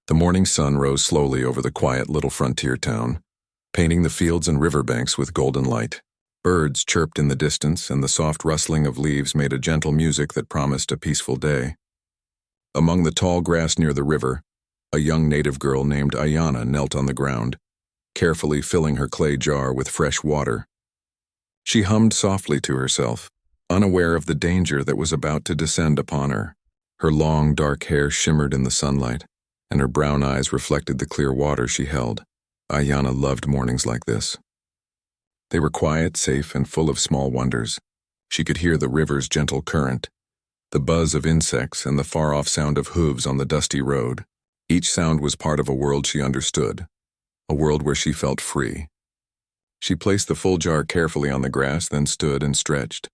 The morning sun rose slowly over the quiet little frontier town, painting the fields and riverbanks with golden light. Birds chirped in the distance, and the soft rustling of leaves made a gentle music that promised a peaceful day. Among the tall grass near the river, a young native girl named Ayana knelt on the ground, carefully filling her clay jar with fresh water. She hummed softly to herself, unaware of the danger that was about to descend upon her. Her long, dark hair shimmered in the sunlight, and her brown eyes reflected the clear water she held. Ayana loved mornings like this. They were quiet, safe, and full of small wonders. She could hear the river's gentle current, the buzz of insects, and the far-off sound of hooves on the dusty road. Each sound was part of a world she understood, a world where she felt free. She placed the full jar carefully on the grass, then stood and stretched.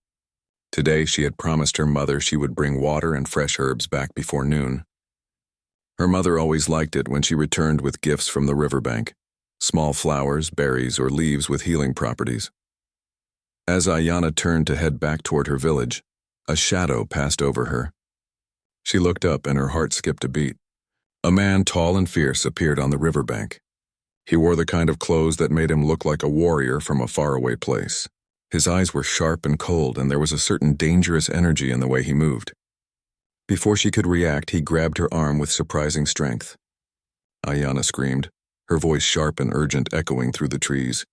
Today she had promised her mother she would bring water and fresh herbs back before noon. Her mother always liked it when she returned with gifts from the riverbank, small flowers, berries, or leaves with healing properties. As Ayana turned to head back toward her village, a shadow passed over her. She looked up and her heart skipped a beat. A man tall and fierce appeared on the riverbank. He wore the kind of clothes that made him look like a warrior from a faraway place. His eyes were sharp and cold, and there was a certain dangerous energy in the way he moved. Before she could react, he grabbed her arm with surprising strength. Ayana screamed, her voice sharp and urgent echoing through the trees.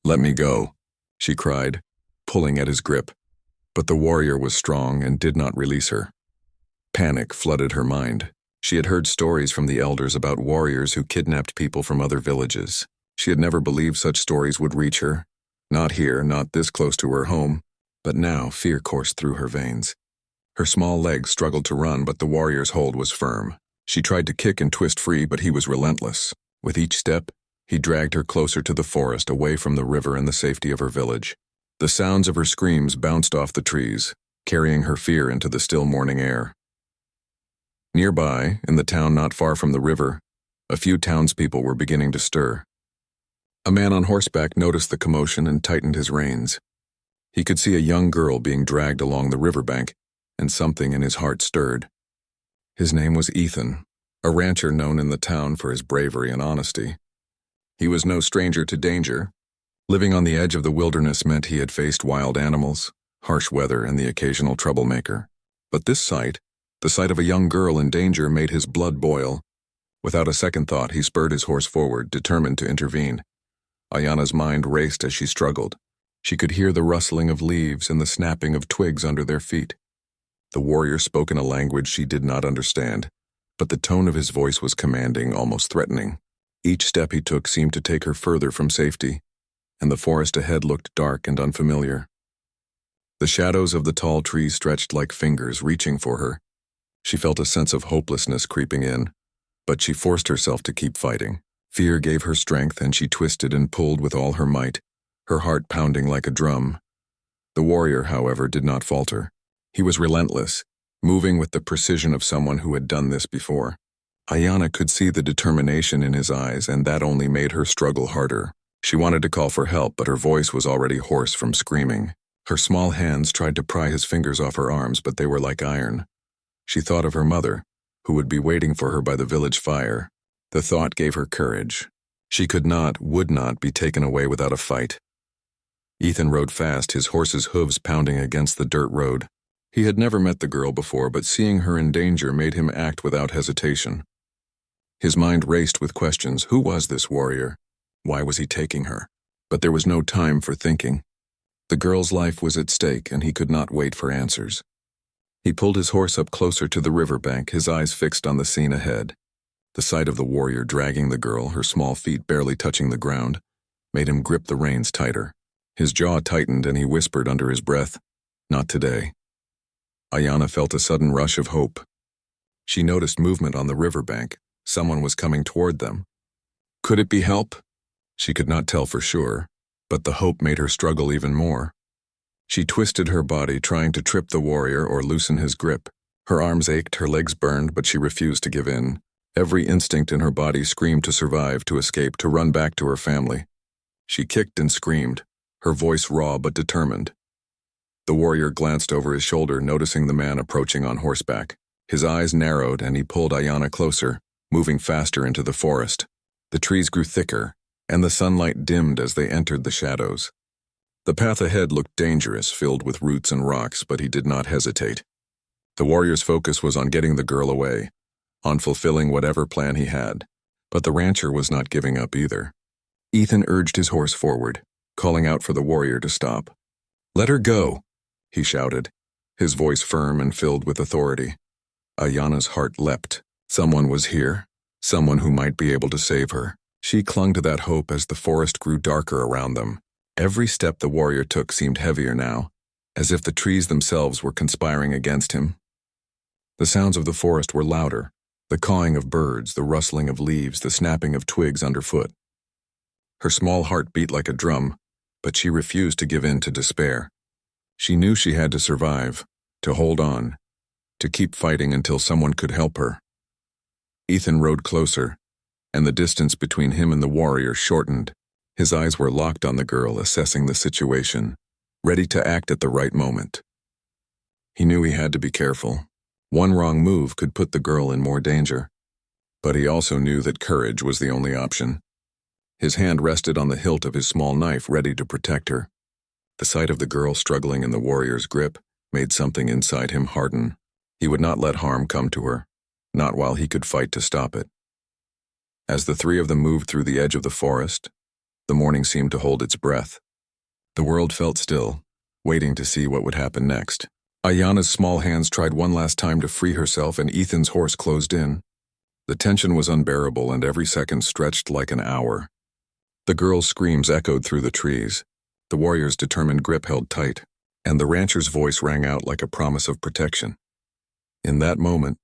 "Let me go," she cried, pulling at his grip. But the warrior was strong and did not release her. Panic flooded her mind. She had heard stories from the elders about warriors who kidnapped people from other villages. She had never believed such stories would reach her. Not here, not this close to her home. But now fear coursed through her veins. Her small legs struggled to run, but the warrior's hold was firm. She tried to kick and twist free, but he was relentless. With each step, he dragged her closer to the forest, away from the river and the safety of her village. The sounds of her screams bounced off the trees, carrying her fear into the still morning air. Nearby, in the town not far from the river, a few townspeople were beginning to stir. A man on horseback noticed the commotion and tightened his reins. He could see a young girl being dragged along the riverbank, and something in his heart stirred. His name was Ethan, a rancher known in the town for his bravery and honesty. He was no stranger to danger. Living on the edge of the wilderness meant he had faced wild animals, harsh weather, and the occasional troublemaker. But this sight, the sight of a young girl in danger, made his blood boil. Without a second thought, he spurred his horse forward, determined to intervene. Ayana's mind raced as she struggled. She could hear the rustling of leaves and the snapping of twigs under their feet. The warrior spoke in a language she did not understand, but the tone of his voice was commanding, almost threatening. Each step he took seemed to take her further from safety, and the forest ahead looked dark and unfamiliar. The shadows of the tall trees stretched like fingers, reaching for her. She felt a sense of hopelessness creeping in, but she forced herself to keep fighting. Fear gave her strength, and she twisted and pulled with all her might, her heart pounding like a drum. The warrior, however, did not falter. He was relentless, moving with the precision of someone who had done this before. Ayana could see the determination in his eyes, and that only made her struggle harder. She wanted to call for help, but her voice was already hoarse from screaming. Her small hands tried to pry his fingers off her arms, but they were like iron. She thought of her mother, who would be waiting for her by the village fire. The thought gave her courage. She could not, would not be taken away without a fight. Ethan rode fast, his horse's hooves pounding against the dirt road. He had never met the girl before, but seeing her in danger made him act without hesitation. His mind raced with questions. Who was this warrior? Why was he taking her? But there was no time for thinking. The girl's life was at stake, and he could not wait for answers. He pulled his horse up closer to the riverbank, his eyes fixed on the scene ahead. The sight of the warrior dragging the girl, her small feet barely touching the ground, made him grip the reins tighter. His jaw tightened, and he whispered under his breath, "Not today." Ayana felt a sudden rush of hope. She noticed movement on the riverbank. Someone was coming toward them. Could it be help? She could not tell for sure, but the hope made her struggle even more. She twisted her body, trying to trip the warrior or loosen his grip. Her arms ached, her legs burned, but she refused to give in. Every instinct in her body screamed to survive, to escape, to run back to her family. She kicked and screamed, her voice raw but determined. The warrior glanced over his shoulder, noticing the man approaching on horseback. His eyes narrowed, and he pulled Ayana closer. moving faster into the forest. The trees grew thicker, and the sunlight dimmed as they entered the shadows. The path ahead looked dangerous, filled with roots and rocks, but he did not hesitate. The warrior's focus was on getting the girl away, on fulfilling whatever plan he had, but the rancher was not giving up either. Ethan urged his horse forward, calling out for the warrior to stop. "Let her go," he shouted, his voice firm and filled with authority. Ayana's heart leapt. Someone was here, someone who might be able to save her. She clung to that hope as the forest grew darker around them. Every step the warrior took seemed heavier now, as if the trees themselves were conspiring against him. The sounds of the forest were louder, the cawing of birds, the rustling of leaves, the snapping of twigs underfoot. Her small heart beat like a drum, but she refused to give in to despair. She knew she had to survive, to hold on, to keep fighting until someone could help her. Ethan rode closer, and the distance between him and the warrior shortened. His eyes were locked on the girl, assessing the situation, ready to act at the right moment. He knew he had to be careful. One wrong move could put the girl in more danger. But he also knew that courage was the only option. His hand rested on the hilt of his small knife, ready to protect her. The sight of the girl struggling in the warrior's grip made something inside him harden. He would not let harm come to her, not while he could fight to stop it. As the three of them moved through the edge of the forest, the morning seemed to hold its breath. The world felt still, waiting to see what would happen next. Ayana's small hands tried one last time to free herself, and Ethan's horse closed in. The tension was unbearable, and every second stretched like an hour. The girl's screams echoed through the trees. The warrior's determined grip held tight, and the rancher's voice rang out like a promise of protection. In that moment,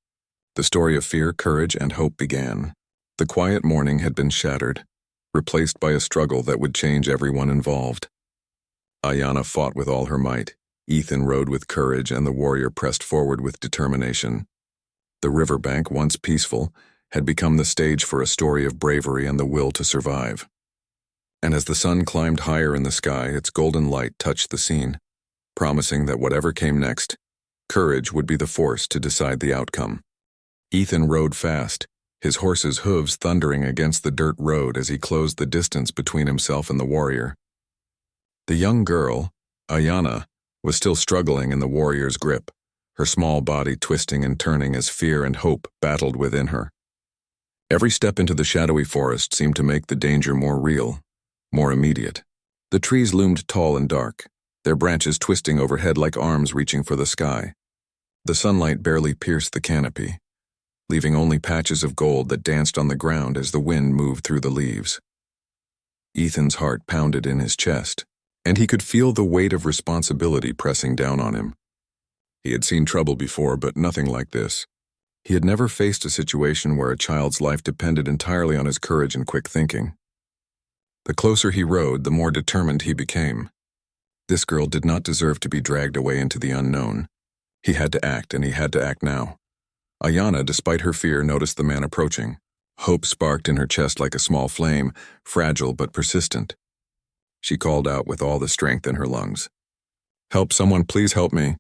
the story of fear, courage, and hope began. The quiet morning had been shattered, replaced by a struggle that would change everyone involved. Ayana fought with all her might. Ethan rode with courage, and the warrior pressed forward with determination. The riverbank, once peaceful, had become the stage for a story of bravery and the will to survive. And as the sun climbed higher in the sky, its golden light touched the scene, promising that whatever came next, courage would be the force to decide the outcome. Ethan rode fast, his horse's hooves thundering against the dirt road as he closed the distance between himself and the warrior. The young girl, Ayana, was still struggling in the warrior's grip, her small body twisting and turning as fear and hope battled within her. Every step into the shadowy forest seemed to make the danger more real, more immediate. The trees loomed tall and dark, their branches twisting overhead like arms reaching for the sky. The sunlight barely pierced the canopy, leaving only patches of gold that danced on the ground as the wind moved through the leaves. Ethan's heart pounded in his chest, and he could feel the weight of responsibility pressing down on him. He had seen trouble before, but nothing like this. He had never faced a situation where a child's life depended entirely on his courage and quick thinking. The closer he rode, the more determined he became. This girl did not deserve to be dragged away into the unknown. He had to act, and he had to act now. Ayana, despite her fear, noticed the man approaching. Hope sparked in her chest like a small flame, fragile but persistent. She called out with all the strength in her lungs. "Help, someone, please help me."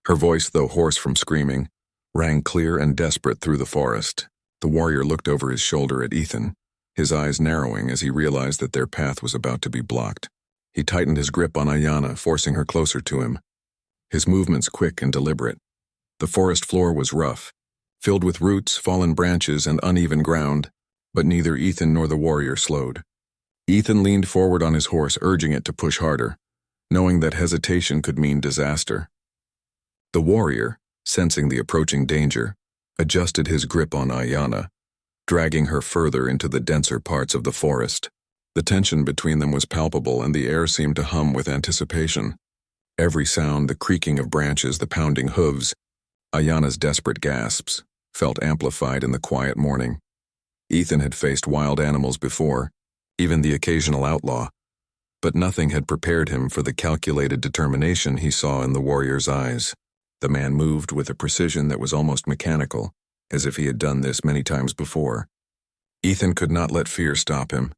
Her voice, though hoarse from screaming, rang clear and desperate through the forest. The warrior looked over his shoulder at Ethan, his eyes narrowing as he realized that their path was about to be blocked. He tightened his grip on Ayana, forcing her closer to him, his movements quick and deliberate. The forest floor was rough, filled with roots, fallen branches, and uneven ground, but neither Ethan nor the warrior slowed. Ethan leaned forward on his horse, urging it to push harder, knowing that hesitation could mean disaster. The warrior, sensing the approaching danger, adjusted his grip on Ayana, dragging her further into the denser parts of the forest. The tension between them was palpable, and the air seemed to hum with anticipation. Every sound, the creaking of branches, the pounding hooves, Ayana's desperate gasps, felt amplified in the quiet morning. Ethan had faced wild animals before, even the occasional outlaw, but nothing had prepared him for the calculated determination he saw in the warrior's eyes. The man moved with a precision that was almost mechanical, as if he had done this many times before. Ethan could not let fear stop him.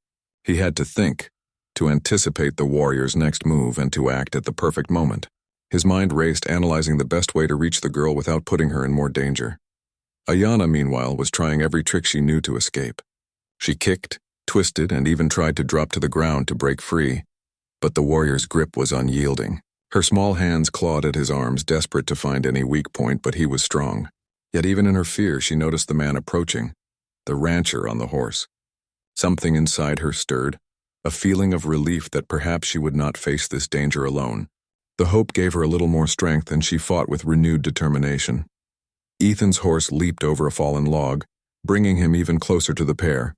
He had to think, to anticipate the warrior's next move and to act at the perfect moment. His mind raced, analyzing the best way to reach the girl without putting her in more danger. Ayana, meanwhile, was trying every trick she knew to escape. She kicked, twisted, and even tried to drop to the ground to break free, but the warrior's grip was unyielding. Her small hands clawed at his arms, desperate to find any weak point, but he was strong. Yet even in her fear, she noticed the man approaching, the rancher on the horse. Something inside her stirred, a feeling of relief that perhaps she would not face this danger alone. The hope gave her a little more strength, and she fought with renewed determination. Ethan's horse leaped over a fallen log, bringing him even closer to the pair.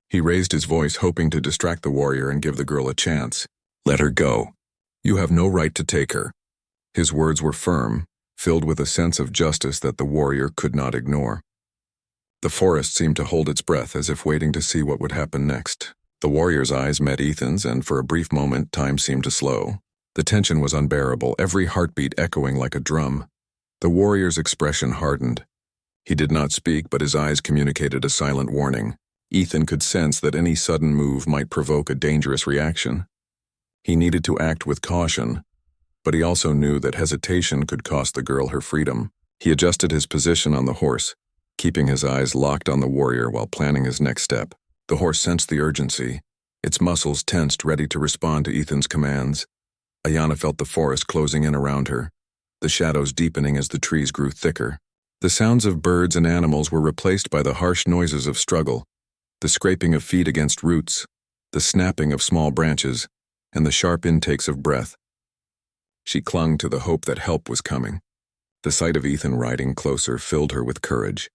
He raised his voice, hoping to distract the warrior and give the girl a chance. "Let her go. You have no right to take her." His words were firm, filled with a sense of justice that the warrior could not ignore. The forest seemed to hold its breath, as if waiting to see what would happen next. The warrior's eyes met Ethan's, and for a brief moment, time seemed to slow. The tension was unbearable, every heartbeat echoing like a drum. The warrior's expression hardened. He did not speak, but his eyes communicated a silent warning. Ethan could sense that any sudden move might provoke a dangerous reaction. He needed to act with caution, but he also knew that hesitation could cost the girl her freedom. He adjusted his position on the horse, keeping his eyes locked on the warrior while planning his next step. The horse sensed the urgency, its muscles tensed, ready to respond to Ethan's commands. Ayana felt the forest closing in around her, the shadows deepening as the trees grew thicker. The sounds of birds and animals were replaced by the harsh noises of struggle, the scraping of feet against roots, the snapping of small branches, and the sharp intakes of breath. She clung to the hope that help was coming. The sight of Ethan riding closer filled her with courage,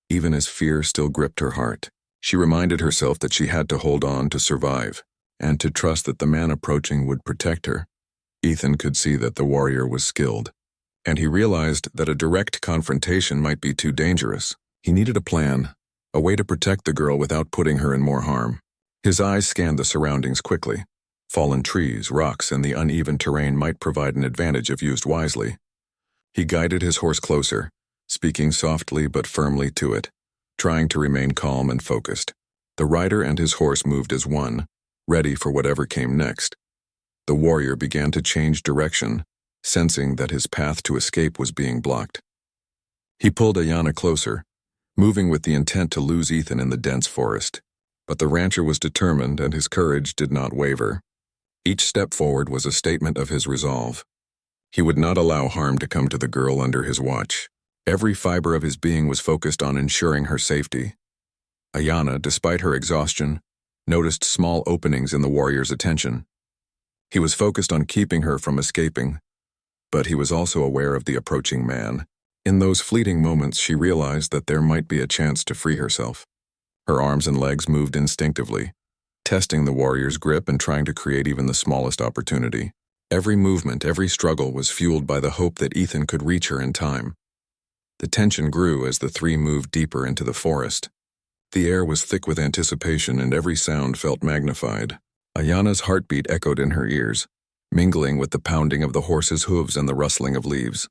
even as fear still gripped her heart. She reminded herself that she had to hold on to survive, and to trust that the man approaching would protect her. Ethan could see that the warrior was skilled, and he realized that a direct confrontation might be too dangerous. He needed a plan, a way to protect the girl without putting her in more harm. His eyes scanned the surroundings quickly. Fallen trees, rocks, and the uneven terrain might provide an advantage if used wisely. He guided his horse closer, speaking softly but firmly to it, trying to remain calm and focused. The rider and his horse moved as one, ready for whatever came next. The warrior began to change direction, sensing that his path to escape was being blocked. He pulled Ayana closer, moving with the intent to lose Ethan in the dense forest. But the rancher was determined, and his courage did not waver. Each step forward was a statement of his resolve. He would not allow harm to come to the girl under his watch. Every fiber of his being was focused on ensuring her safety. Ayana, despite her exhaustion, noticed small openings in the warrior's attention. He was focused on keeping her from escaping, but he was also aware of the approaching man. In those fleeting moments, she realized that there might be a chance to free herself. Her arms and legs moved instinctively, testing the warrior's grip and trying to create even the smallest opportunity. Every movement, every struggle was fueled by the hope that Ethan could reach her in time. The tension grew as the three moved deeper into the forest. The air was thick with anticipation, and every sound felt magnified. Ayana's heartbeat echoed in her ears, mingling with the pounding of the horse's hooves and the rustling of leaves.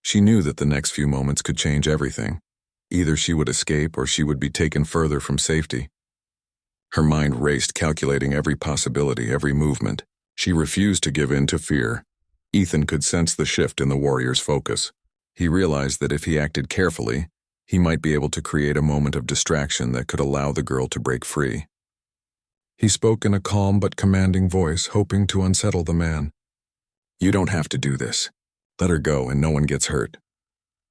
She knew that the next few moments could change everything. Either she would escape or she would be taken further from safety. Her mind raced, calculating every possibility, every movement. She refused to give in to fear. Ethan could sense the shift in the warrior's focus. He realized that if he acted carefully, he might be able to create a moment of distraction that could allow the girl to break free. He spoke in a calm but commanding voice, hoping to unsettle the man. "You don't have to do this. Let her go and no one gets hurt."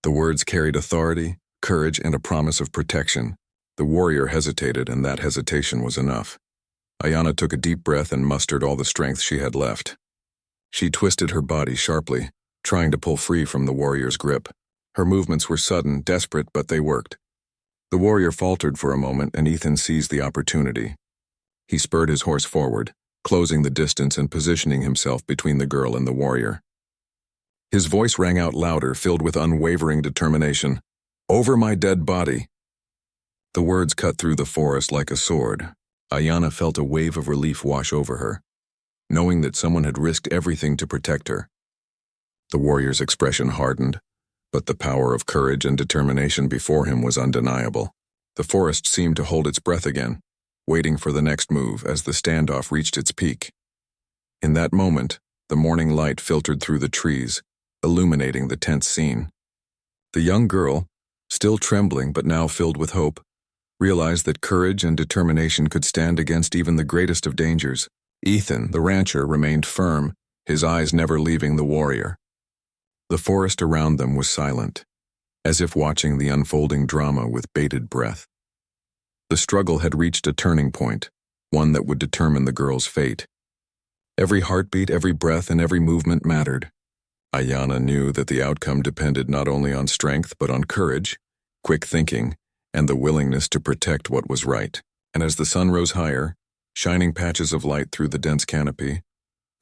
The words carried authority, courage, and a promise of protection. The warrior hesitated, and that hesitation was enough. Ayana took a deep breath and mustered all the strength she had left. She twisted her body sharply, trying to pull free from the warrior's grip. Her movements were sudden, desperate, but they worked. The warrior faltered for a moment, and Ethan seized the opportunity. He spurred his horse forward, closing the distance and positioning himself between the girl and the warrior. His voice rang out louder, filled with unwavering determination. "Over my dead body." The words cut through the forest like a sword. Ayana felt a wave of relief wash over her, knowing that someone had risked everything to protect her. The warrior's expression hardened, but the power of courage and determination before him was undeniable. The forest seemed to hold its breath again, waiting for the next move as the standoff reached its peak. In that moment, the morning light filtered through the trees, illuminating the tense scene. The young girl, still trembling but now filled with hope, realized that courage and determination could stand against even the greatest of dangers. Ethan, the rancher, remained firm, his eyes never leaving the warrior. The forest around them was silent, as if watching the unfolding drama with bated breath. The struggle had reached a turning point, one that would determine the girl's fate. Every heartbeat, every breath, and every movement mattered. Ayanna knew that the outcome depended not only on strength but on courage, quick thinking, and the willingness to protect what was right. And as the sun rose higher, shining patches of light through the dense canopy,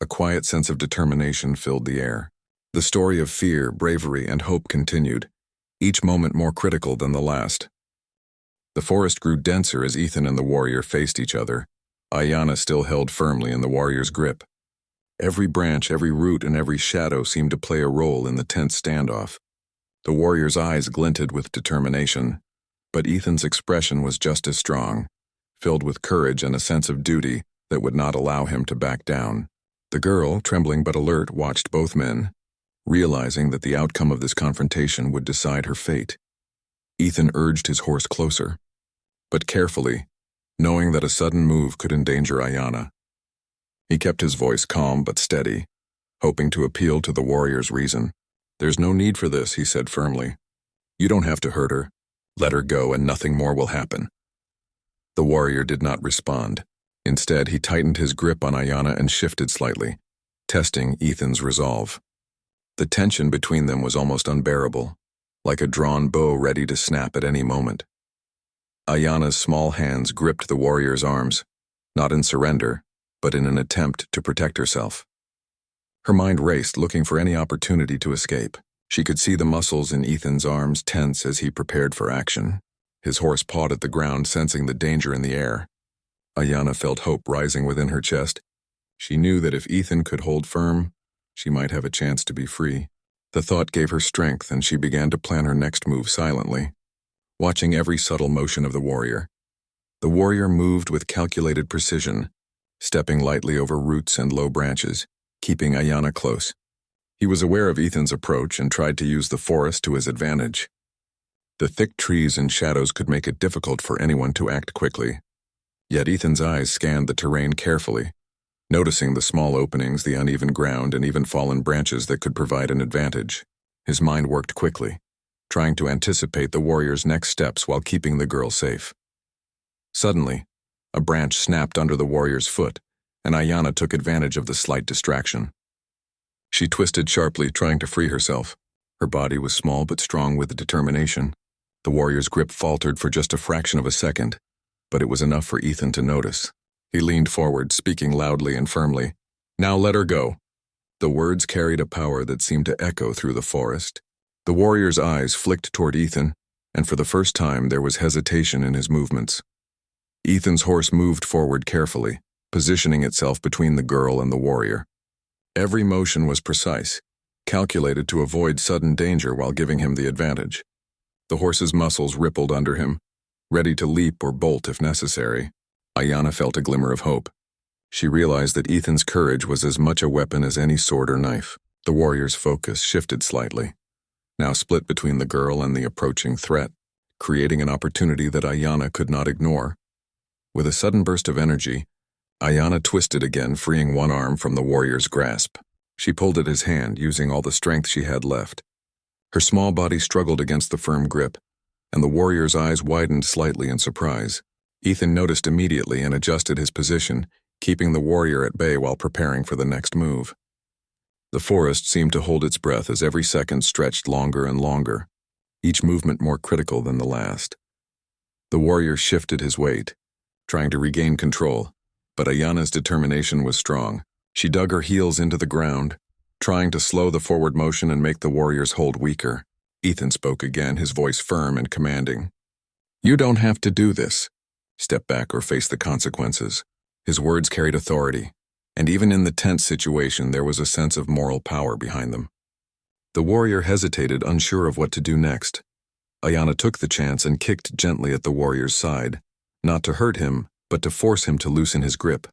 a quiet sense of determination filled the air. The story of fear, bravery, and hope continued, each moment more critical than the last. The forest grew denser as Ethan and the warrior faced each other. Ayanna still held firmly in the warrior's grip. Every branch, every root, and every shadow seemed to play a role in the tense standoff. The warrior's eyes glinted with determination, but Ethan's expression was just as strong, filled with courage and a sense of duty that would not allow him to back down. The girl, trembling but alert, watched both men, realizing that the outcome of this confrontation would decide her fate. Ethan urged his horse closer, but carefully, knowing that a sudden move could endanger Ayanna. He kept his voice calm but steady, hoping to appeal to the warrior's reason. "There's no need for this," he said firmly. "You don't have to hurt her. Let her go and nothing more will happen." The warrior did not respond. Instead, he tightened his grip on Ayanna and shifted slightly, testing Ethan's resolve. The tension between them was almost unbearable, like a drawn bow ready to snap at any moment. Ayanna's small hands gripped the warrior's arms, not in surrender, but in an attempt to protect herself. Her mind raced, looking for any opportunity to escape. She could see the muscles in Ethan's arms tense as he prepared for action. His horse pawed at the ground, sensing the danger in the air. Ayanna felt hope rising within her chest. She knew that if Ethan could hold firm, she might have a chance to be free. The thought gave her strength, and she began to plan her next move silently, watching every subtle motion of the warrior. The warrior moved with calculated precision, stepping lightly over roots and low branches, keeping Ayanna close. He was aware of Ethan's approach and tried to use the forest to his advantage. The thick trees and shadows could make it difficult for anyone to act quickly. Yet Ethan's eyes scanned the terrain carefully, noticing the small openings, the uneven ground, and even fallen branches that could provide an advantage. His mind worked quickly, trying to anticipate the warrior's next steps while keeping the girl safe. Suddenly, a branch snapped under the warrior's foot, and Ayanna took advantage of the slight distraction. She twisted sharply, trying to free herself. Her body was small but strong with determination. The warrior's grip faltered for just a fraction of a second, but it was enough for Ethan to notice. He leaned forward, speaking loudly and firmly. "Now let her go." The words carried a power that seemed to echo through the forest. The warrior's eyes flicked toward Ethan, and for the first time there was hesitation in his movements. Ethan's horse moved forward carefully, positioning itself between the girl and the warrior. Every motion was precise, calculated to avoid sudden danger while giving him the advantage. The horse's muscles rippled under him, ready to leap or bolt if necessary. Ayanna felt a glimmer of hope. She realized that Ethan's courage was as much a weapon as any sword or knife. The warrior's focus shifted slightly, now split between the girl and the approaching threat, creating an opportunity that Ayanna could not ignore. With a sudden burst of energy, Ayanna twisted again, freeing one arm from the warrior's grasp. She pulled at his hand, using all the strength she had left. Her small body struggled against the firm grip, and the warrior's eyes widened slightly in surprise. Ethan noticed immediately and adjusted his position, keeping the warrior at bay while preparing for the next move. The forest seemed to hold its breath as every second stretched longer and longer, each movement more critical than the last. The warrior shifted his weight, trying to regain control, but Ayanna's determination was strong. She dug her heels into the ground, trying to slow the forward motion and make the warrior's hold weaker. Ethan spoke again, his voice firm and commanding. "You don't have to do this. Step back or face the consequences." His words carried authority, and even in the tense situation there was a sense of moral power behind them. The warrior hesitated, unsure of what to do next. Ayanna took the chance and kicked gently at the warrior's side, not to hurt him, but to force him to loosen his grip.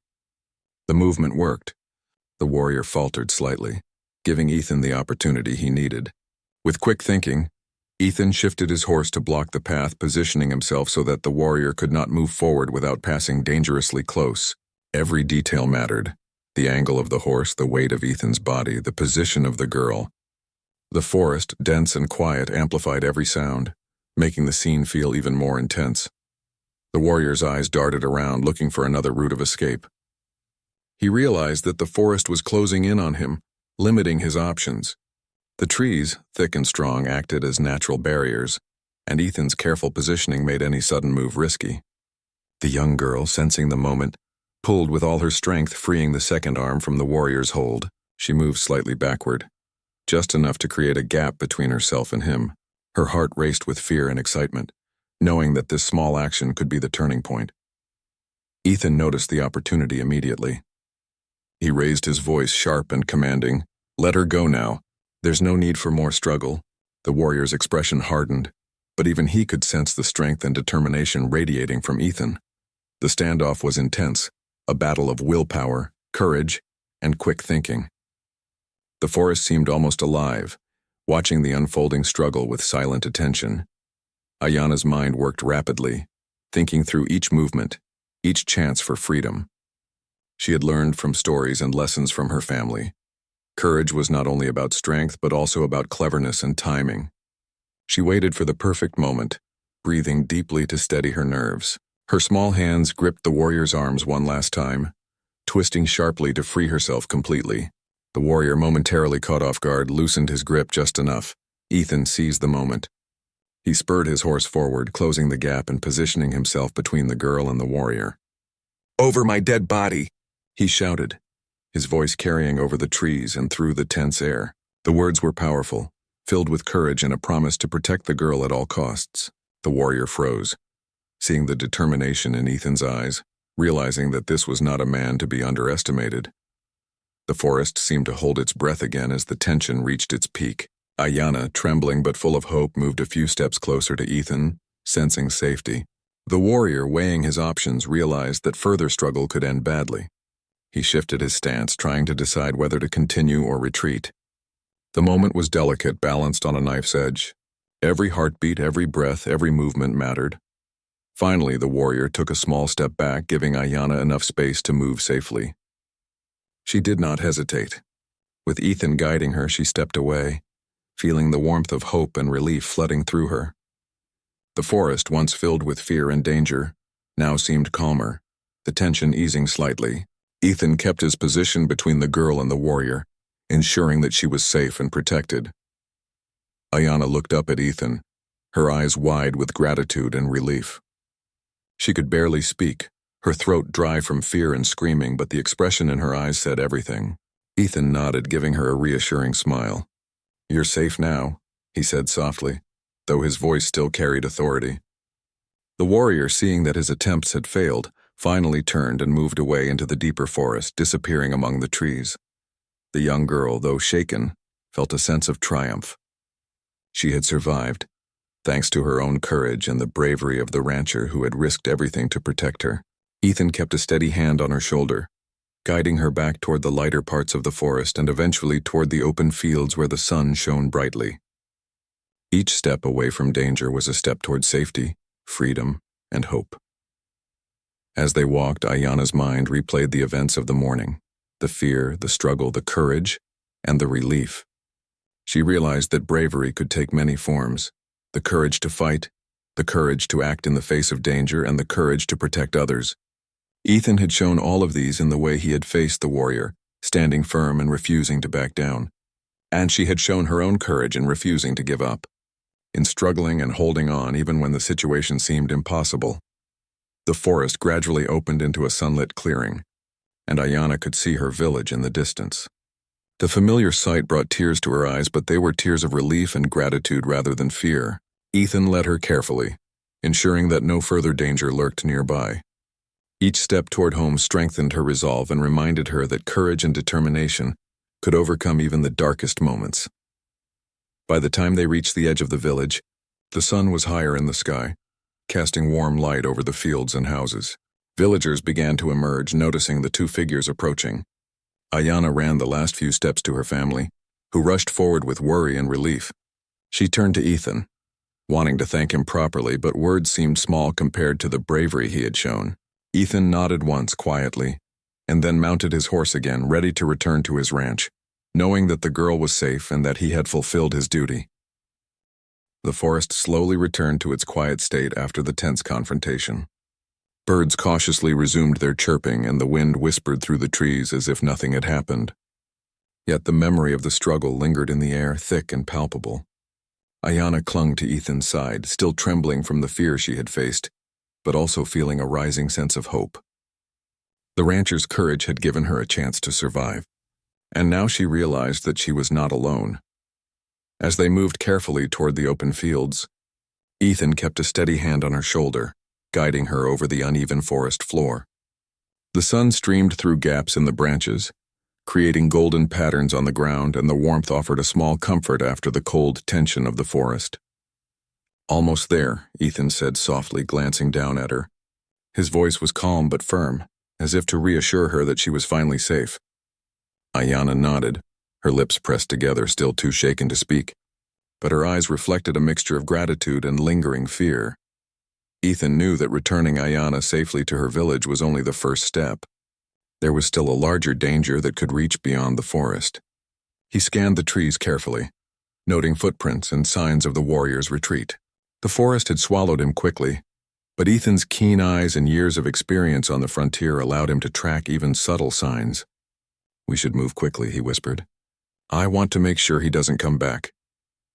The movement worked. The warrior faltered slightly, giving Ethan the opportunity he needed. With quick thinking, Ethan shifted his horse to block the path, positioning himself so that the warrior could not move forward without passing dangerously close. Every detail mattered. The angle of the horse, the weight of Ethan's body, the position of the girl. The forest, dense and quiet, amplified every sound, making the scene feel even more intense. The warrior's eyes darted around, looking for another route of escape. He realized that the forest was closing in on him, limiting his options. The trees, thick and strong, acted as natural barriers, and Ethan's careful positioning made any sudden move risky. The young girl, sensing the moment, pulled with all her strength, freeing the second arm from the warrior's hold. She moved slightly backward, just enough to create a gap between herself and him. Her heart raced with fear and excitement, knowing that this small action could be the turning point. Ethan noticed the opportunity immediately. He raised his voice, sharp and commanding. "Let her go now. There's no need for more struggle." The warrior's expression hardened, but even he could sense the strength and determination radiating from Ethan. The standoff was intense, a battle of willpower, courage, and quick thinking. The forest seemed almost alive, watching the unfolding struggle with silent attention. Ayana's mind worked rapidly, thinking through each movement, each chance for freedom. She had learned from stories and lessons from her family. Courage was not only about strength, but also about cleverness and timing. She waited for the perfect moment, breathing deeply to steady her nerves. Her small hands gripped the warrior's arms one last time, twisting sharply to free herself completely. The warrior, momentarily caught off guard, loosened his grip just enough. Ethan seized the moment. He spurred his horse forward, closing the gap and positioning himself between the girl and the warrior. "Over my dead body!" he shouted, his voice carrying over the trees and through the tense air. The words were powerful, filled with courage and a promise to protect the girl at all costs. The warrior froze, seeing the determination in Ethan's eyes, realizing that this was not a man to be underestimated. The forest seemed to hold its breath again as the tension reached its peak. Ayana, trembling but full of hope, moved a few steps closer to Ethan, sensing safety. The warrior, weighing his options, realized that further struggle could end badly. He shifted his stance, trying to decide whether to continue or retreat. The moment was delicate, balanced on a knife's edge. Every heartbeat, every breath, every movement mattered. Finally, the warrior took a small step back, giving Ayana enough space to move safely. She did not hesitate. With Ethan guiding her, she stepped away, feeling the warmth of hope and relief flooding through her. The forest, once filled with fear and danger, now seemed calmer, the tension easing slightly. Ethan kept his position between the girl and the warrior, ensuring that she was safe and protected. Ayana looked up at Ethan, her eyes wide with gratitude and relief. She could barely speak, her throat dry from fear and screaming, but the expression in her eyes said everything. Ethan nodded, giving her a reassuring smile. "You're safe now," he said softly, though his voice still carried authority. The warrior, seeing that his attempts had failed, finally turned and moved away into the deeper forest, disappearing among the trees. The young girl, though shaken, felt a sense of triumph. She had survived, thanks to her own courage and the bravery of the rancher who had risked everything to protect her. Ethan kept a steady hand on her shoulder, guiding her back toward the lighter parts of the forest and eventually toward the open fields where the sun shone brightly. Each step away from danger was a step toward safety, freedom, and hope. As they walked, Ayana's mind replayed the events of the morning, the fear, the struggle, the courage, and the relief. She realized that bravery could take many forms: the courage to fight, the courage to act in the face of danger, and the courage to protect others. Ethan had shown all of these in the way he had faced the warrior, standing firm and refusing to back down. And she had shown her own courage in refusing to give up, in struggling and holding on even when the situation seemed impossible. The forest gradually opened into a sunlit clearing, and Ayana could see her village in the distance. The familiar sight brought tears to her eyes, but they were tears of relief and gratitude rather than fear. Ethan led her carefully, ensuring that no further danger lurked nearby. Each step toward home strengthened her resolve and reminded her that courage and determination could overcome even the darkest moments. By the time they reached the edge of the village, the sun was higher in the sky, casting warm light over the fields and houses. Villagers began to emerge, noticing the two figures approaching. Ayana ran the last few steps to her family, who rushed forward with worry and relief. She turned to Ethan, wanting to thank him properly, but words seemed small compared to the bravery he had shown. Ethan nodded once quietly, and then mounted his horse again, ready to return to his ranch, knowing that the girl was safe and that he had fulfilled his duty. The forest slowly returned to its quiet state after the tense confrontation. Birds cautiously resumed their chirping, and the wind whispered through the trees as if nothing had happened. Yet the memory of the struggle lingered in the air, thick and palpable. Ayanna clung to Ethan's side, still trembling from the fear she had faced, but also feeling a rising sense of hope. The rancher's courage had given her a chance to survive, and now she realized that she was not alone. As they moved carefully toward the open fields, Ethan kept a steady hand on her shoulder, guiding her over the uneven forest floor. The sun streamed through gaps in the branches, creating golden patterns on the ground, and the warmth offered a small comfort after the cold tension of the forest. "Almost there," Ethan said softly, glancing down at her. His voice was calm but firm, as if to reassure her that she was finally safe. Ayanna nodded, her lips pressed together, still too shaken to speak, but her eyes reflected a mixture of gratitude and lingering fear. Ethan knew that returning Ayanna safely to her village was only the first step. There was still a larger danger that could reach beyond the forest. He scanned the trees carefully, noting footprints and signs of the warrior's retreat. The forest had swallowed him quickly, but Ethan's keen eyes and years of experience on the frontier allowed him to track even subtle signs. "We should move quickly," he whispered. "I want to make sure he doesn't come back."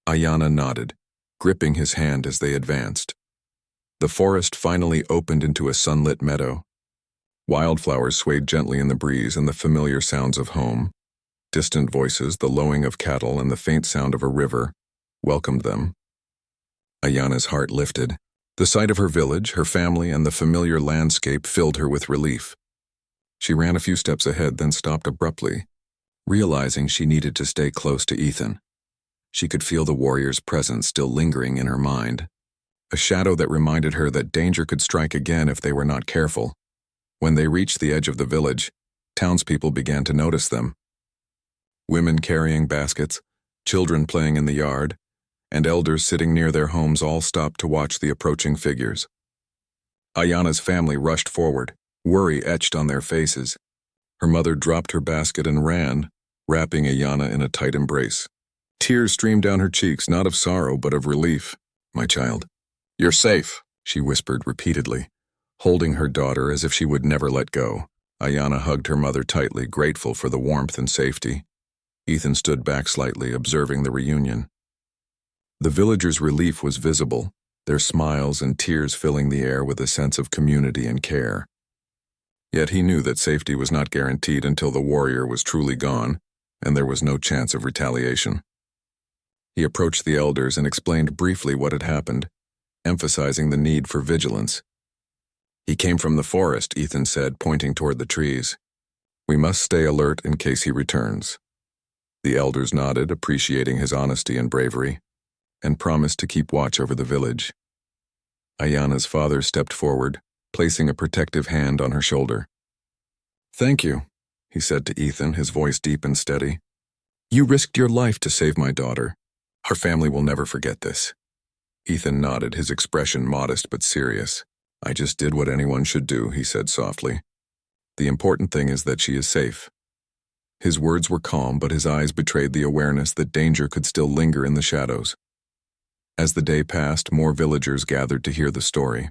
Ayanna nodded, gripping his hand as they advanced. The forest finally opened into a sunlit meadow. Wildflowers swayed gently in the breeze, and the familiar sounds of home, distant voices, the lowing of cattle, and the faint sound of a river welcomed them. Ayanna's heart lifted. The sight of her village, her family, and the familiar landscape filled her with relief. She ran a few steps ahead, then stopped abruptly, realizing she needed to stay close to Ethan. She could feel the warrior's presence still lingering in her mind, a shadow that reminded her that danger could strike again if they were not careful. When they reached the edge of the village, townspeople began to notice them. Women carrying baskets, children playing in the yard, and elders sitting near their homes all stopped to watch the approaching figures. Ayanna's family rushed forward, worry etched on their faces. Her mother dropped her basket and ran, wrapping Ayanna in a tight embrace. Tears streamed down her cheeks, not of sorrow but of relief. "My child, you're safe," she whispered repeatedly, holding her daughter as if she would never let go. Ayanna hugged her mother tightly, grateful for the warmth and safety. Ethan stood back slightly, observing the reunion. The villagers' relief was visible, their smiles and tears filling the air with a sense of community and care. Yet he knew that safety was not guaranteed until the warrior was truly gone, and there was no chance of retaliation. He approached the elders and explained briefly what had happened, emphasizing the need for vigilance. "He came from the forest," Ethan said, pointing toward the trees. "We must stay alert in case he returns." The elders nodded, appreciating his honesty and bravery, and promised to keep watch over the village. Ayanna's father stepped forward, placing a protective hand on her shoulder. "Thank you," he said to Ethan, his voice deep and steady. "You risked your life to save my daughter. Our family will never forget this." Ethan nodded, his expression modest but serious. "I just did what anyone should do," he said softly. "The important thing is that she is safe." His words were calm, but his eyes betrayed the awareness that danger could still linger in the shadows. As the day passed, more villagers gathered to hear the story.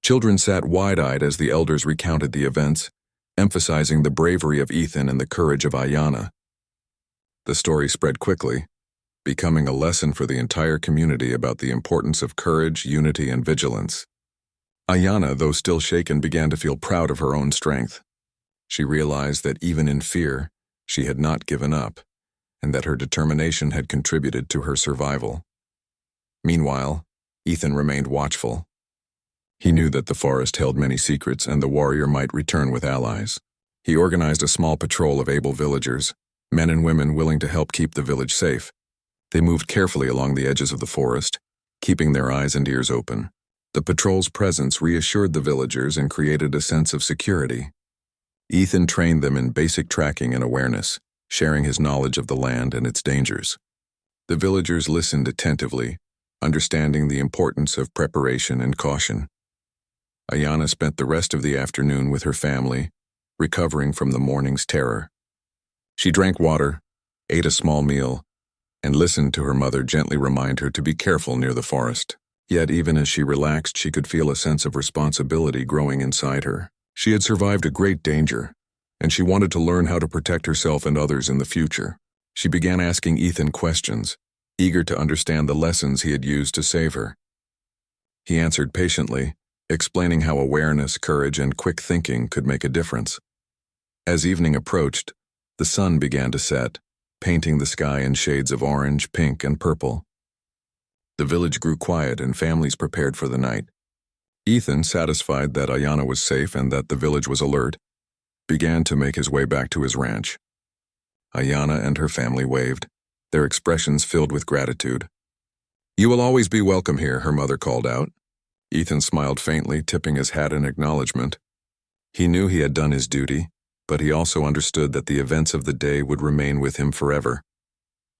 Children sat wide-eyed as the elders recounted the events, emphasizing the bravery of Ethan and the courage of Ayanna. The story spread quickly, becoming a lesson for the entire community about the importance of courage, unity, and vigilance. Ayanna, though still shaken, began to feel proud of her own strength. She realized that even in fear, she had not given up, and that her determination had contributed to her survival. Meanwhile, Ethan remained watchful. He knew that the forest held many secrets and the warrior might return with allies. He organized a small patrol of able villagers, men and women willing to help keep the village safe. They moved carefully along the edges of the forest, keeping their eyes and ears open. The patrol's presence reassured the villagers and created a sense of security. Ethan trained them in basic tracking and awareness, sharing his knowledge of the land and its dangers. The villagers listened attentively, understanding the importance of preparation and caution. Ayana spent the rest of the afternoon with her family, recovering from the morning's terror. She drank water, ate a small meal, and listened to her mother gently remind her to be careful near the forest. Yet even as she relaxed, she could feel a sense of responsibility growing inside her. She had survived a great danger, and she wanted to learn how to protect herself and others in the future. She began asking Ethan questions, eager to understand the lessons he had used to save her. He answered patiently, explaining how awareness, courage, and quick thinking could make a difference. As evening approached, the sun began to set, painting the sky in shades of orange, pink, and purple. The village grew quiet and families prepared for the night. Ethan, satisfied that Ayana was safe and that the village was alert, began to make his way back to his ranch. Ayana and her family waved, their expressions filled with gratitude. "You will always be welcome here," her mother called out. Ethan smiled faintly, tipping his hat in acknowledgement. He knew he had done his duty, but he also understood that the events of the day would remain with him forever.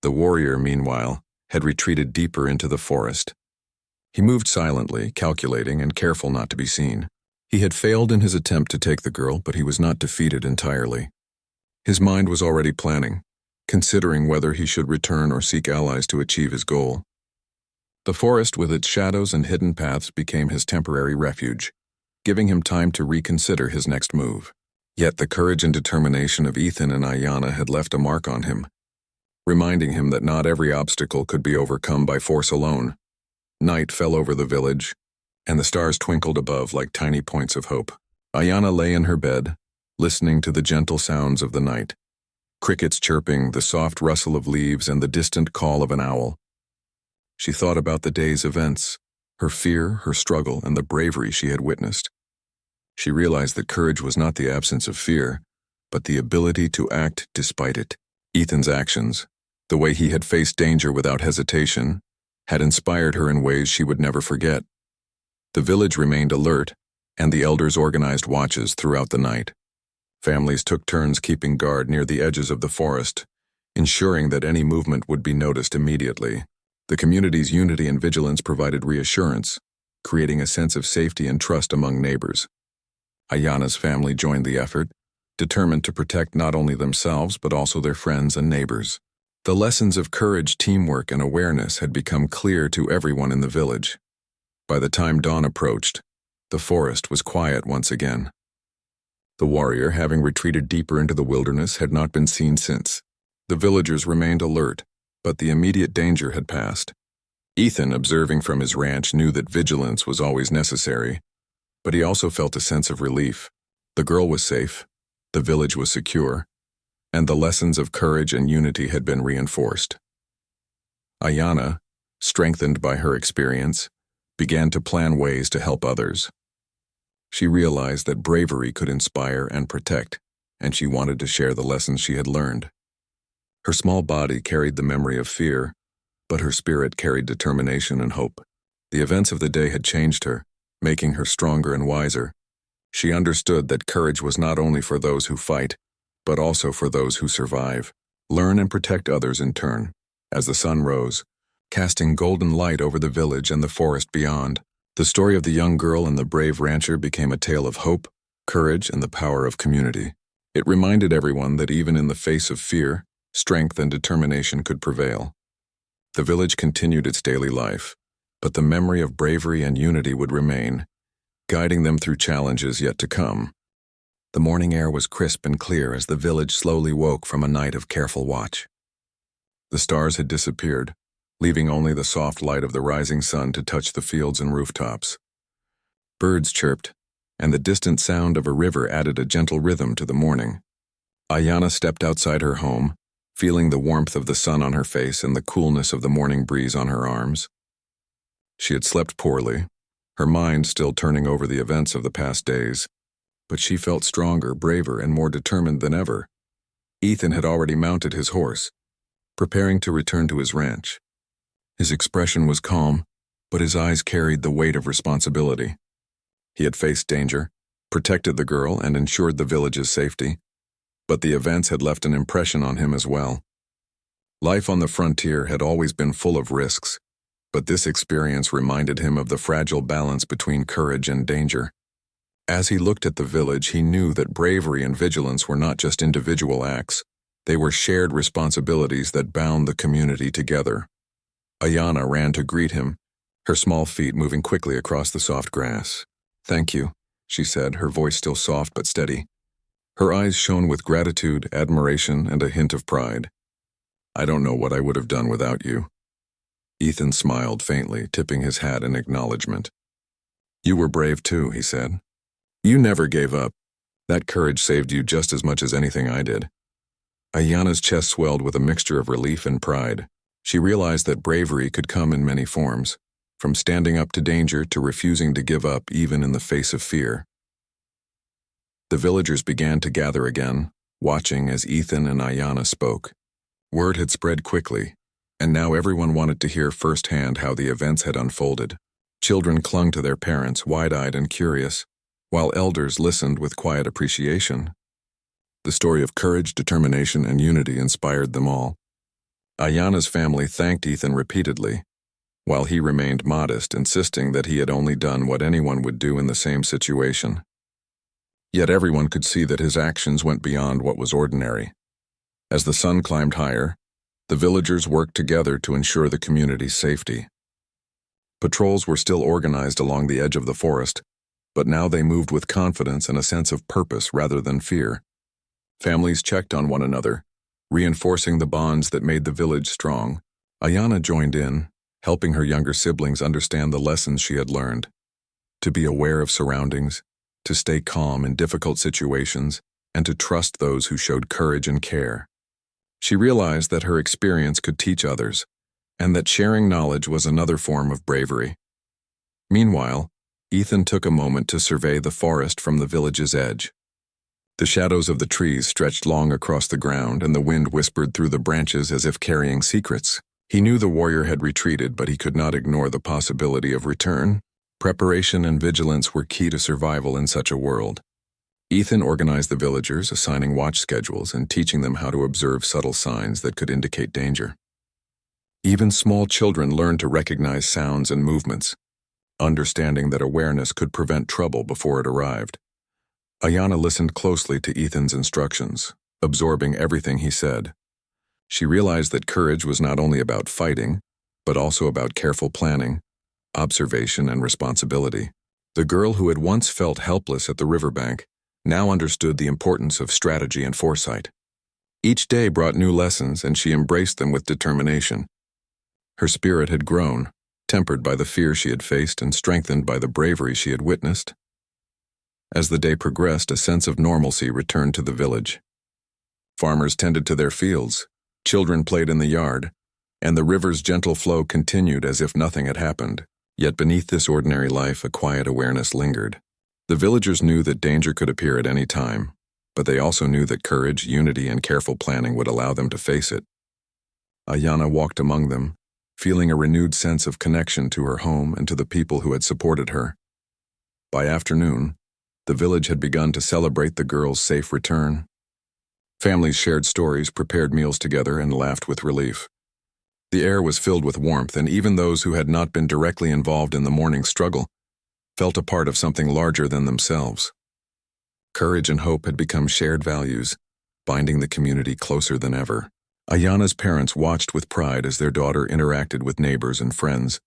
The warrior, meanwhile, had retreated deeper into the forest. He moved silently, calculating and careful not to be seen. He had failed in his attempt to take the girl, but he was not defeated entirely. His mind was already planning, considering whether he should return or seek allies to achieve his goal. The forest with its shadows and hidden paths became his temporary refuge, giving him time to reconsider his next move. Yet the courage and determination of Ethan and Ayana had left a mark on him, reminding him that not every obstacle could be overcome by force alone. Night fell over the village, and the stars twinkled above like tiny points of hope. Ayana lay in her bed, listening to the gentle sounds of the night. Crickets chirping, the soft rustle of leaves, and the distant call of an owl. She thought about the day's events, her fear, her struggle, and the bravery she had witnessed. She realized that courage was not the absence of fear, but the ability to act despite it. Ethan's actions, the way he had faced danger without hesitation, had inspired her in ways she would never forget. The village remained alert, and the elders organized watches throughout the night. Families took turns keeping guard near the edges of the forest, ensuring that any movement would be noticed immediately. The community's unity and vigilance provided reassurance, creating a sense of safety and trust among neighbors. Ayana's family joined the effort, determined to protect not only themselves but also their friends and neighbors. The lessons of courage, teamwork, and awareness had become clear to everyone in the village. By the time dawn approached, the forest was quiet once again. The warrior, having retreated deeper into the wilderness, had not been seen since. The villagers remained alert, but the immediate danger had passed. Ethan, observing from his ranch, knew that vigilance was always necessary, but he also felt a sense of relief. The girl was safe, the village was secure, and the lessons of courage and unity had been reinforced. Ayana, strengthened by her experience, began to plan ways to help others. She realized that bravery could inspire and protect, and she wanted to share the lessons she had learned. Her small body carried the memory of fear, but her spirit carried determination and hope. The events of the day had changed her, making her stronger and wiser. She understood that courage was not only for those who fight, but also for those who survive, learn and protect others in turn. As the sun rose, casting golden light over the village and the forest beyond, the story of the young girl and the brave rancher became a tale of hope, courage, and the power of community. It reminded everyone that even in the face of fear, strength and determination could prevail. The village continued its daily life, but the memory of bravery and unity would remain, guiding them through challenges yet to come. The morning air was crisp and clear as the village slowly woke from a night of careful watch. The stars had disappeared, leaving only the soft light of the rising sun to touch the fields and rooftops. Birds chirped, and the distant sound of a river added a gentle rhythm to the morning. Ayana stepped outside her home, feeling the warmth of the sun on her face and the coolness of the morning breeze on her arms. She had slept poorly, her mind still turning over the events of the past days, but she felt stronger, braver, and more determined than ever. Ethan had already mounted his horse, preparing to return to his ranch. His expression was calm, but his eyes carried the weight of responsibility. He had faced danger, protected the girl, and ensured the village's safety, but the events had left an impression on him as well. Life on the frontier had always been full of risks, But this experience reminded him of the fragile balance between courage and danger. As he looked at the village, he knew that bravery and vigilance were not just individual acts. They were shared responsibilities that bound the community together. Ayana ran to greet him, her small feet moving quickly across the soft grass. "Thank you," she said, her voice still soft but steady. Her eyes shone with gratitude, admiration, and a hint of pride. "I don't know what I would have done without you." Ethan smiled faintly, tipping his hat in acknowledgement. "You were brave too," he said. "You never gave up. That courage saved you just as much as anything I did." Ayana's chest swelled with a mixture of relief and pride. She realized that bravery could come in many forms, from standing up to danger to refusing to give up even in the face of fear. The villagers began to gather again, watching as Ethan and Ayana spoke. Word had spread quickly, and now everyone wanted to hear firsthand how the events had unfolded. Children clung to their parents, wide-eyed and curious, while elders listened with quiet appreciation. The story of courage, determination, and unity inspired them all. Ayana's family thanked Ethan repeatedly, while he remained modest, insisting that he had only done what anyone would do in the same situation. Yet everyone could see that his actions went beyond what was ordinary. As the sun climbed higher, the villagers worked together to ensure the community's safety. Patrols were still organized along the edge of the forest, but now they moved with confidence and a sense of purpose rather than fear. Families checked on one another, reinforcing the bonds that made the village strong. Ayana joined in, helping her younger siblings understand the lessons she had learned. To be aware of surroundings, to stay calm in difficult situations, and to trust those who showed courage and care. She realized that her experience could teach others, and that sharing knowledge was another form of bravery. Meanwhile, Ethan took a moment to survey the forest from the village's edge. The shadows of the trees stretched long across the ground, and the wind whispered through the branches as if carrying secrets. He knew the warrior had retreated, but he could not ignore the possibility of return. Preparation and vigilance were key to survival in such a world. Ethan organized the villagers, assigning watch schedules and teaching them how to observe subtle signs that could indicate danger. Even small children learned to recognize sounds and movements, understanding that awareness could prevent trouble before it arrived. Ayana listened closely to Ethan's instructions, absorbing everything he said. She realized that courage was not only about fighting, but also about careful planning, observation, and responsibility. The girl who had once felt helpless at the riverbank now understood the importance of strategy and foresight. Each day brought new lessons, and she embraced them with determination. Her spirit had grown, tempered by the fear she had faced and strengthened by the bravery she had witnessed. As the day progressed, a sense of normalcy returned to the village. Farmers tended to their fields, children played in the yard, and the river's gentle flow continued as if nothing had happened. Yet beneath this ordinary life, a quiet awareness lingered. The villagers knew that danger could appear at any time, but they also knew that courage, unity, and careful planning would allow them to face it. Ayana walked among them, feeling a renewed sense of connection to her home and to the people who had supported her. By afternoon, the village had begun to celebrate the girl's safe return. Families shared stories, prepared meals together, and laughed with relief. The air was filled with warmth, and even those who had not been directly involved in the morning's struggle felt a part of something larger than themselves. Courage and hope had become shared values, binding the community closer than ever. Ayana's parents watched with pride as their daughter interacted with neighbors and friends,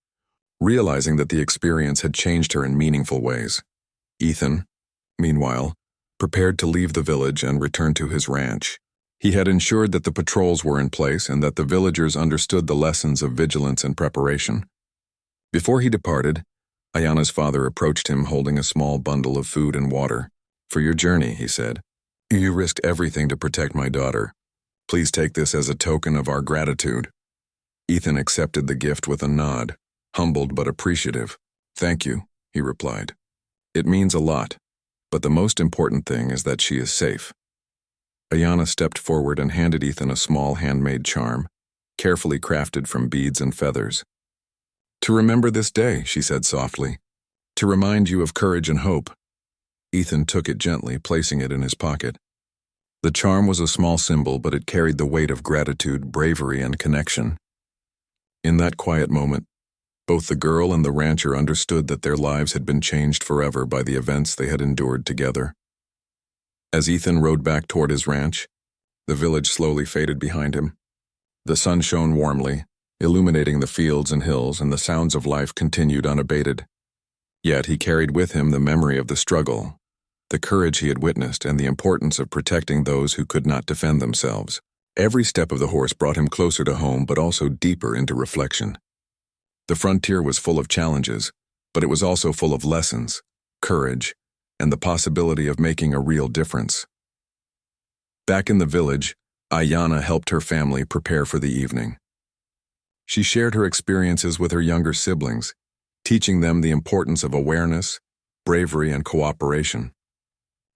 realizing that the experience had changed her in meaningful ways. Ethan, meanwhile, prepared to leave the village and return to his ranch. He had ensured that the patrols were in place and that the villagers understood the lessons of vigilance and preparation. Before he departed, Ayana's father approached him holding a small bundle of food and water. "For your journey," he said. "You risked everything to protect my daughter. Please take this as a token of our gratitude." Ethan accepted the gift with a nod, humbled but appreciative. "Thank you," he replied. "It means a lot, but the most important thing is that she is safe." Ayana stepped forward and handed Ethan a small handmade charm, carefully crafted from beads and feathers. "To remember this day," she said softly, "to remind you of courage and hope." Ethan took it gently, placing it in his pocket. The charm was a small symbol, but it carried the weight of gratitude, bravery, and connection. In that quiet moment, Both the girl and the rancher understood that their lives had been changed forever by the events they had endured together. As Ethan rode back toward his ranch, the village slowly faded behind him. The sun shone warmly, illuminating the fields and hills, and the sounds of life continued unabated. Yet he carried with him the memory of the struggle, the courage he had witnessed, and the importance of protecting those who could not defend themselves. Every step of the horse brought him closer to home, but also deeper into reflection. The frontier was full of challenges, but it was also full of lessons, courage, and the possibility of making a real difference. Back in the village, Ayana helped her family prepare for the evening. She shared her experiences with her younger siblings, teaching them the importance of awareness, bravery, and cooperation.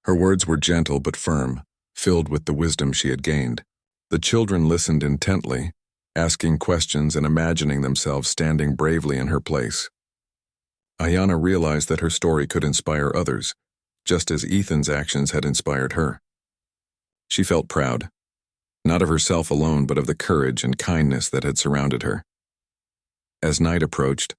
Her words were gentle but firm, filled with the wisdom she had gained. The children listened intently, asking questions and imagining themselves standing bravely in her place. Ayana realized that her story could inspire others, just as Ethan's actions had inspired her. She felt proud, not of herself alone, but of the courage and kindness that had surrounded her. As night approached,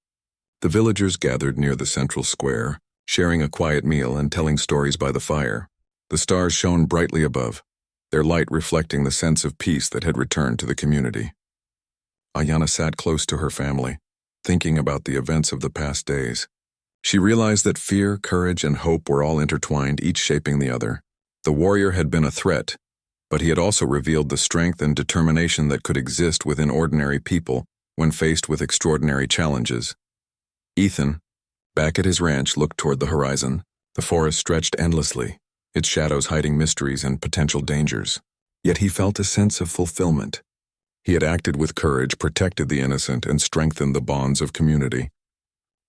the villagers gathered near the central square, sharing a quiet meal and telling stories by the fire. The stars shone brightly above, their light reflecting the sense of peace that had returned to the community. Ayana sat close to her family, thinking about the events of the past days. She realized that fear, courage, and hope were all intertwined, each shaping the other. The warrior had been a threat, but he had also revealed the strength and determination that could exist within ordinary people when faced with extraordinary challenges. Ethan, back at his ranch, looked toward the horizon. The forest stretched endlessly, its shadows hiding mysteries and potential dangers. Yet he felt a sense of fulfillment. He had acted with courage, protected the innocent, and strengthened the bonds of community.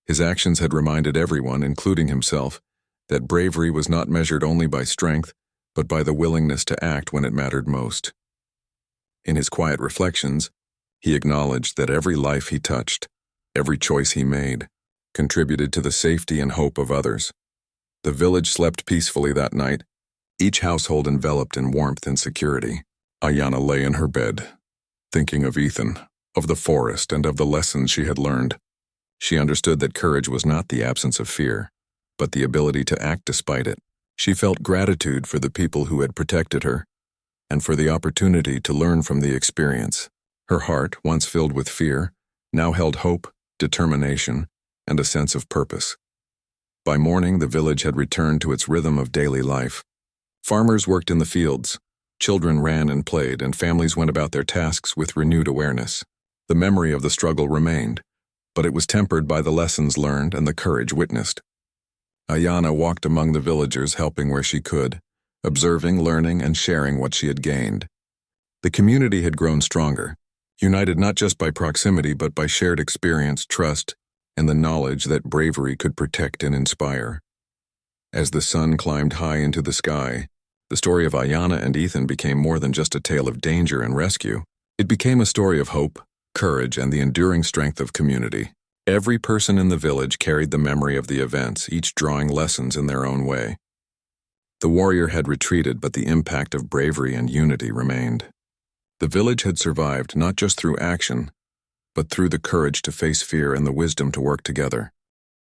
His actions had reminded everyone, including himself, that bravery was not measured only by strength, but by the willingness to act when it mattered most. In his quiet reflections, he acknowledged that every life he touched, every choice he made, contributed to the safety and hope of others. The village slept peacefully that night, each household enveloped in warmth and security. Ayana lay in her bed, thinking of Ethan, of the forest, and of the lessons she had learned. She understood that courage was not the absence of fear, but the ability to act despite it. She felt gratitude for the people who had protected her, and for the opportunity to learn from the experience. Her heart, once filled with fear, now held hope, determination, and a sense of purpose. By morning, the village had returned to its rhythm of daily life. Farmers worked in the fields, children ran and played, and families went about their tasks with renewed awareness. The memory of the struggle remained, but it was tempered by the lessons learned and the courage witnessed. Ayana walked among the villagers, helping where she could, observing, learning, and sharing what she had gained. The community had grown stronger, united not just by proximity but by shared experience, trust, and the knowledge that bravery could protect and inspire. As the sun climbed high into the sky, the story of Ayana and Ethan became more than just a tale of danger and rescue. It became a story of hope, courage, and the enduring strength of community. Every person in the village carried the memory of the events, each drawing lessons in their own way. The warrior had retreated, but the impact of bravery and unity remained. The village had survived not just through action, but through the courage to face fear and the wisdom to work together.